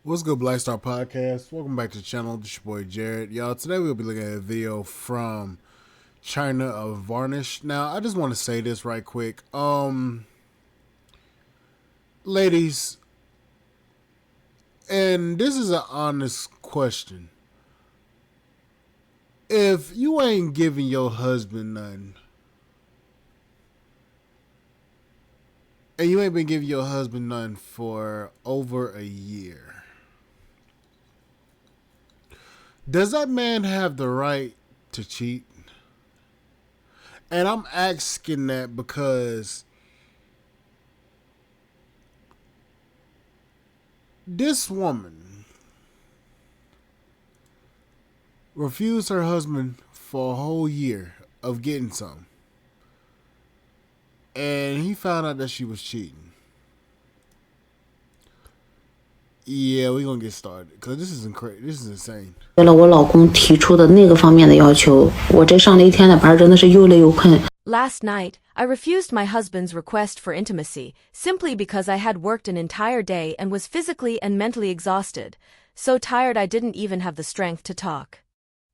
What's good, Black Star Podcast? Welcome back to the channel. This is your boy Jared. Y'all, today we'll be looking at a video from China of Varnish. Now, I just want to say this right quick. Ladies, and this is an honest question. If you ain't giving your husband nothing, and you ain't been giving your husband nothing for over a year, does that man have the right to cheat? And I'm asking that because this woman refused her husband for a whole year of getting some. And he found out that she was cheating. Yeah, we're gonna get started because this is incredible. This is insane. 为了我老公提出的那个方面的要求，我这上了一天的班，真的是又累又困。 Last night, I refused my husband's request for intimacy simply because I had worked an entire day and was physically and mentally exhausted, so tired I didn't even have the strength to talk.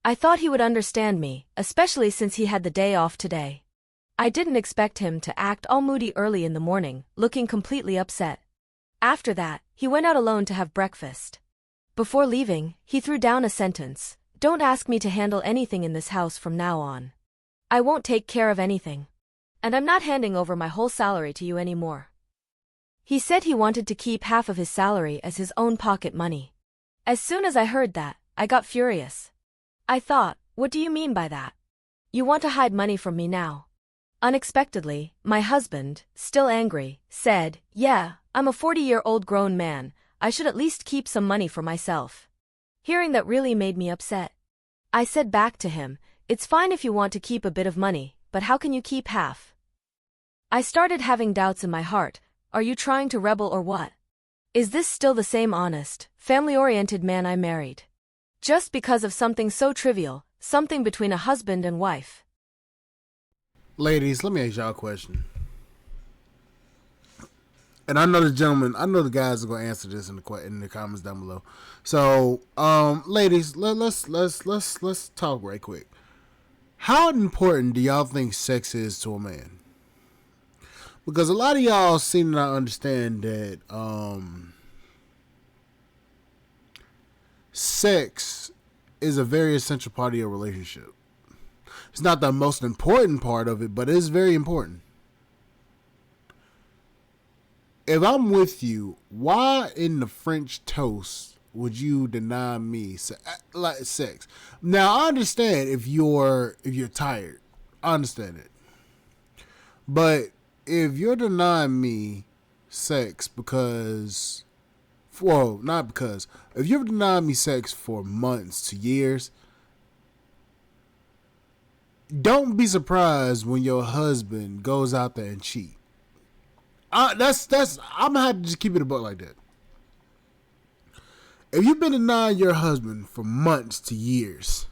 I thought he would understand me, especially since he had the day off today. I didn't expect him to act all moody early in the morning, looking completely upset. After that, he went out alone to have breakfast. Before leaving, he threw down a sentence: "Don't ask me to handle anything in this house from now on. I won't take care of anything. And I'm not handing over my whole salary to you anymore." He said he wanted to keep half of his salary as his own pocket money. As soon as I heard that, I got furious. I thought, what do you mean by that? You want to hide money from me now? Unexpectedly, my husband, still angry, said, "Yeah, I'm a 40-year-old grown man. I should at least keep some money for myself." Hearing that really made me upset. I said back to him, "It's fine if you want to keep a bit of money, but how can you keep half?" I started having doubts in my heart. Are you trying to rebel or what? Is this still the same honest, family-oriented man I married? Just because of something so trivial, something between a husband and wife. Ladies, let me ask y'all a question. And I know the guys are gonna answer this in the comments down below. So, ladies, let's talk right quick. How important do y'all think sex is to a man? Because a lot of y'all seem to not understand that sex is a very essential part of your relationship. It's not the most important part of it, but it is very important. If I'm with you, why in the French toast would you deny me sex? Now I understand if you're tired, I understand it. But if you're denying me sex because, well, not because, if you're denying me sex for months to years, don't be surprised when your husband goes out there and cheat. I'm gonna have to just keep it a buck like that. If you've been denying your husband for months to years,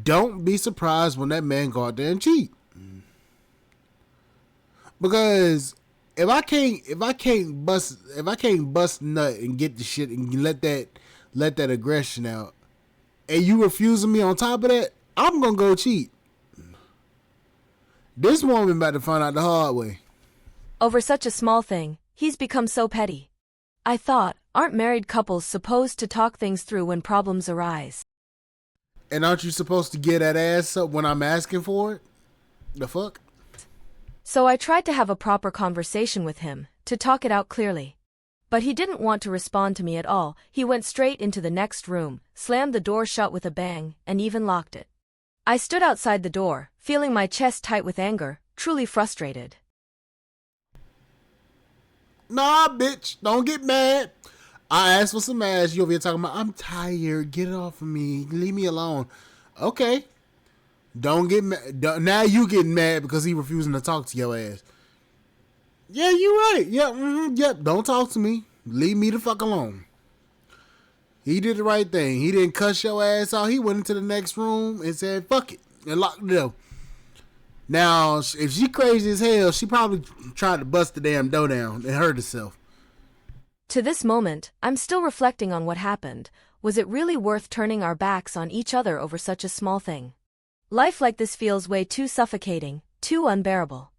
don't be surprised when that man go out there and cheat. Because if I can't bust nut and get the shit and let that aggression out, and you refusing me on top of that, I'm gonna go cheat. This woman about to find out the hard way. Over such a small thing, he's become so petty. I thought, aren't married couples supposed to talk things through when problems arise? And aren't you supposed to get that ass up when I'm asking for it? The fuck? So I tried to have a proper conversation with him, to talk it out clearly. But he didn't want to respond to me at all. He went straight into the next room, slammed the door shut with a bang, and even locked it. I stood outside the door, feeling my chest tight with anger, truly frustrated. Nah, bitch, don't get mad. I asked for some ass. You over here talking about, I'm tired. Get it off of me. Leave me alone. Okay. Don't get mad. Now you getting mad because he refusing to talk to your ass. Yeah, you right. Yep, yep. Don't talk to me. Leave me the fuck alone. He did the right thing. He didn't cuss your ass out. He went into the next room and said, fuck it, and locked the door. Now, if she crazy as hell, she probably tried to bust the damn door down and hurt herself. To this moment, I'm still reflecting on what happened. Was it really worth turning our backs on each other over such a small thing? Life like this feels way too suffocating, too unbearable.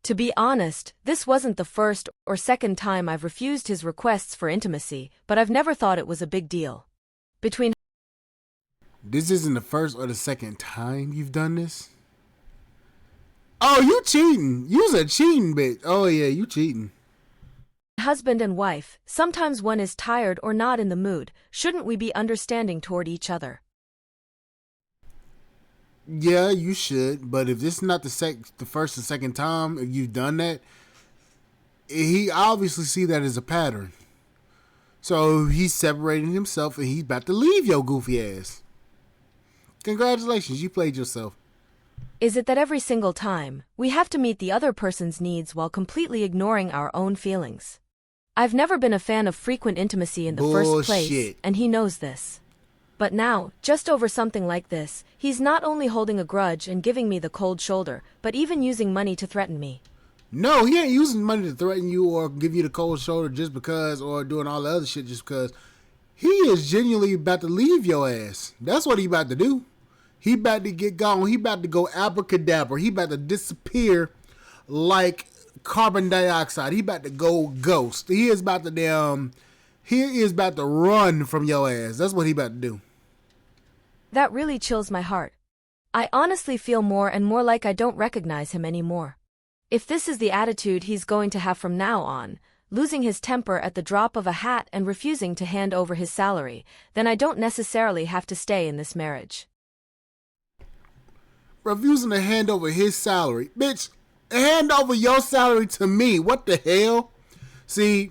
To be honest, this wasn't the first or second time I've refused his requests for intimacy, but I've never thought it was a big deal. This isn't the first or the second time you've done this? Oh, you cheating. You's a cheating bitch. Oh, yeah, you cheating. Husband and wife, sometimes one is tired or not in the mood. Shouldn't we be understanding toward each other? Yeah, you should. But if this is not the first or second time if you've done that, he obviously see that as a pattern. So he's separating himself and he's about to leave your goofy ass. Congratulations, you played yourself. Is it that every single time, we have to meet the other person's needs while completely ignoring our own feelings? I've never been a fan of frequent intimacy in the first place, and he knows this. But now, just over something like this, he's not only holding a grudge and giving me the cold shoulder, but even using money to threaten me. No, he ain't using money to threaten you or give you the cold shoulder just because, or doing all the other shit just because. He is genuinely about to leave your ass. That's what he about to do. He about to get gone. He about to go abracadabra. He about to disappear like carbon dioxide. He about to go ghost. He is about to run from your ass. That's what he about to do. That really chills my heart. I honestly feel more and more like I don't recognize him anymore. If this is the attitude he's going to have from now on, losing his temper at the drop of a hat and refusing to hand over his salary, then I don't necessarily have to stay in this marriage. Refusing to hand over his salary. Bitch, hand over your salary to me. What the hell? See,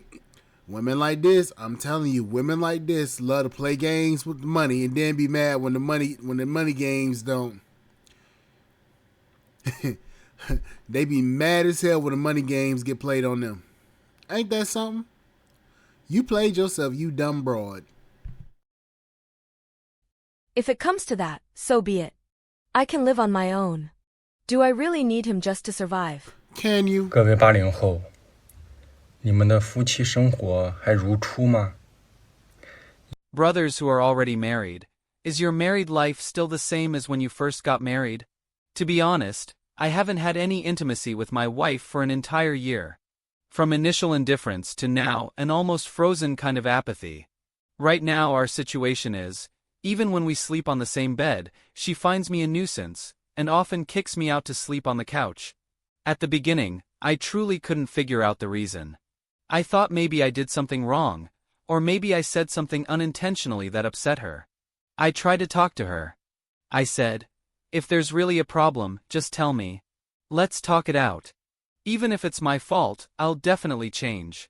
women like this, I'm telling you, women like this love to play games with the money and then be mad when the money games don't. They be mad as hell when the money games get played on them. Ain't that something? You played yourself, you dumb broad. If it comes to that, so be it. I can live on my own. Do I really need him just to survive? Can you? 各位80后，你们的夫妻生活还如初吗？ Brothers who are already married, is your married life still the same as when you first got married? To be honest, I haven't had any intimacy with my wife for an entire year. From initial indifference to now an almost frozen kind of apathy. Right now our situation is, even when we sleep on the same bed, she finds me a nuisance, and often kicks me out to sleep on the couch. At the beginning, I truly couldn't figure out the reason. I thought maybe I did something wrong, or maybe I said something unintentionally that upset her. I tried to talk to her. I said, if there's really a problem, just tell me. Let's talk it out. Even if it's my fault, I'll definitely change.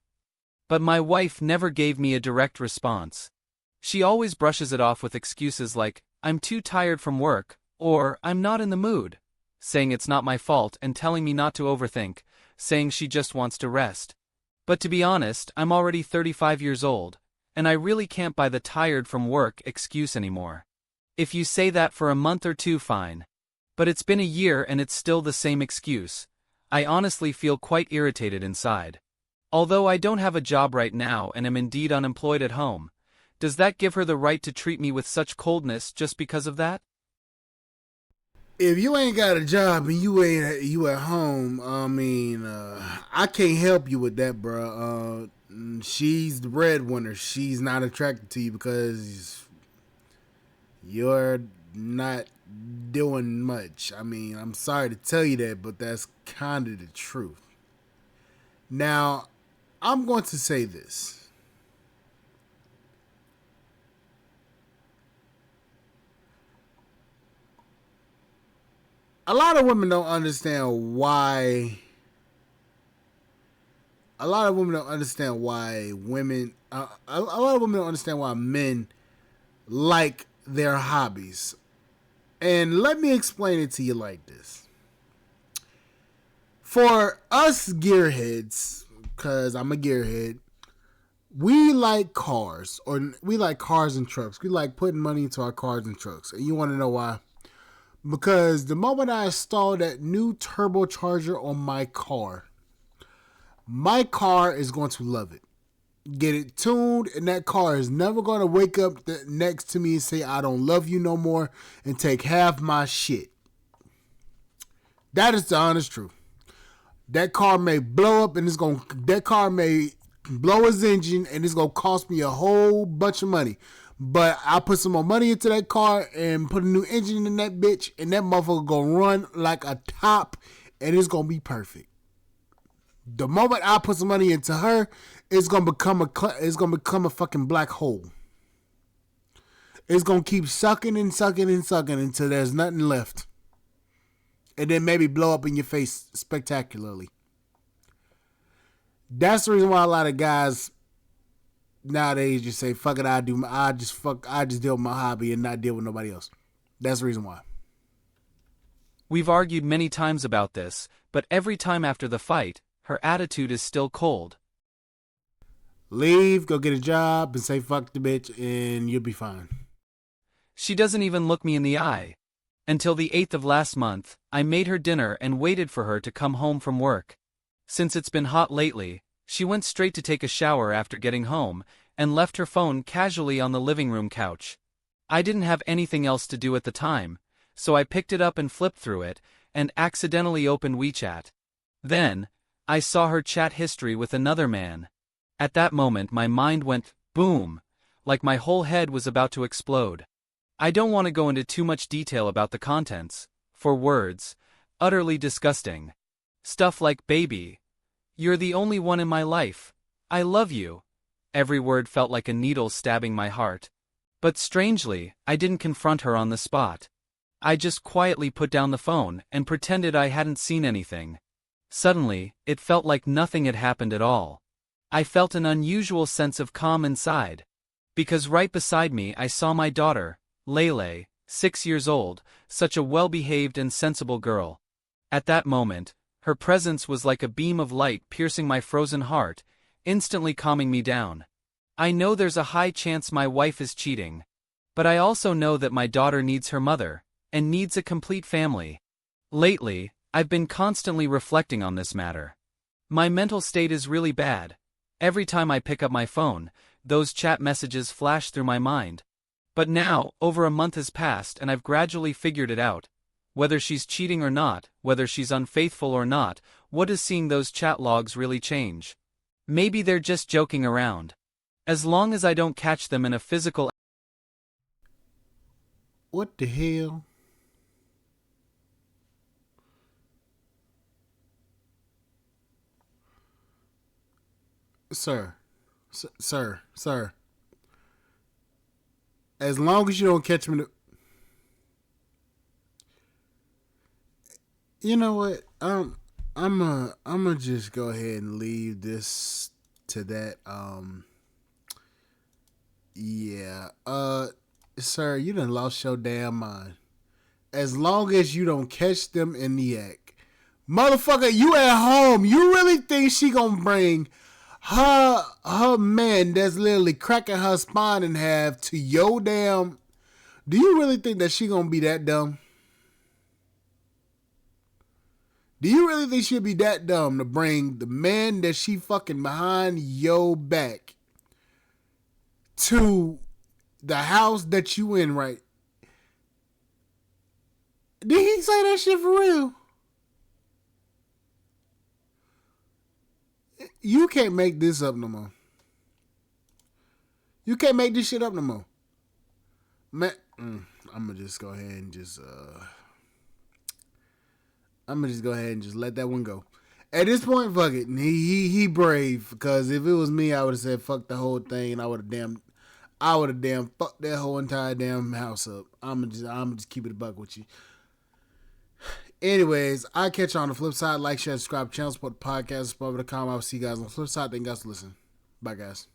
But my wife never gave me a direct response. She always brushes it off with excuses like, I'm too tired from work, or I'm not in the mood, saying it's not my fault and telling me not to overthink, saying she just wants to rest. But to be honest, I'm already 35 years old, and I really can't buy the tired from work excuse anymore. If you say that for a month or two, fine. But it's been a year and it's still the same excuse. I honestly feel quite irritated inside. Although I don't have a job right now and am indeed unemployed at home, does that give her the right to treat me with such coldness just because of that? If you ain't got a job and you at home, I can't help you with that, bro. She's the breadwinner. She's not attracted to you because you're not doing much. I'm sorry to tell you that, but that's kind of the truth. Now, I'm going to say this. A lot of women don't understand why. A lot of women don't understand why women. A lot of women don't understand why men like their hobbies. And let me explain it to you like this. For us gearheads, because I'm a gearhead, we like cars, or we like cars and trucks. We like putting money into our cars and trucks. And you want to know why? Because the moment I install that new turbocharger on my car is going to love it. get it tuned, and that car is never going to wake up next to me and say, I don't love you no more, and take half my shit. That is the honest truth. That car may blow up, and that car may blow his engine, and it's going to cost me a whole bunch of money. But I put some more money into that car and put a new engine in that bitch, and that motherfucker going to run like a top, and it's going to be perfect. The moment I put some money into her, it's gonna become a fucking black hole. It's gonna keep sucking and sucking and sucking until there's nothing left, and then maybe blow up in your face spectacularly. That's the reason why a lot of guys nowadays just say, "Fuck it, I just deal with my hobby and not deal with nobody else." That's the reason why. We've argued many times about this, but every time after the fight, her attitude is still cold. Leave, go get a job, and say fuck the bitch, and you'll be fine. She doesn't even look me in the eye. Until the 8th of last month, I made her dinner and waited for her to come home from work. Since it's been hot lately, she went straight to take a shower after getting home, and left her phone casually on the living room couch. I didn't have anything else to do at the time, so I picked it up and flipped through it, and accidentally opened WeChat. Then, I saw her chat history with another man. At that moment my mind went boom, like my whole head was about to explode. I don't want to go into too much detail about the contents, for words, utterly disgusting. Stuff like baby, you're the only one in my life, I love you. Every word felt like a needle stabbing my heart. But strangely, I didn't confront her on the spot. I just quietly put down the phone and pretended I hadn't seen anything. Suddenly, it felt like nothing had happened at all. I felt an unusual sense of calm inside. Because right beside me I saw my daughter, Lele, 6 years old, such a well-behaved and sensible girl. At that moment, her presence was like a beam of light piercing my frozen heart, instantly calming me down. I know there's a high chance my wife is cheating. But I also know that my daughter needs her mother, and needs a complete family. Lately, I've been constantly reflecting on this matter. My mental state is really bad. Every time I pick up my phone, those chat messages flash through my mind. But now, over a month has passed and I've gradually figured it out. Whether she's cheating or not, whether she's unfaithful or not, what does seeing those chat logs really change? Maybe they're just joking around. As long as I don't catch them in a physical... What the hell? Sir. As long as you don't catch me, you know what? I'm gonna just go ahead and leave this to that. Yeah. Sir, you done lost your damn mind. As long as you don't catch them in the act, motherfucker, you at home. You really think she gonna bring her man that's literally cracking her spine in half to your damn... Do you really think that she gonna be that dumb? Do you really think she'll be that dumb to bring the man that she fucking behind your back to the house that you in, right? Did he say that shit for real? You can't make this up no more. You can't make this shit up no more. Man, I'm gonna just go ahead and just let that one go. At this point, fuck it. He brave, because if it was me, I would have said fuck the whole thing, and I would have damn fucked that whole entire damn house up. I'm just keep it a buck with you. Anyways, I'll catch you on the flip side. Like, share, subscribe, channel, support the podcast, support.com. I'll see you guys on the flip side. Thank you guys for listening. Bye, guys.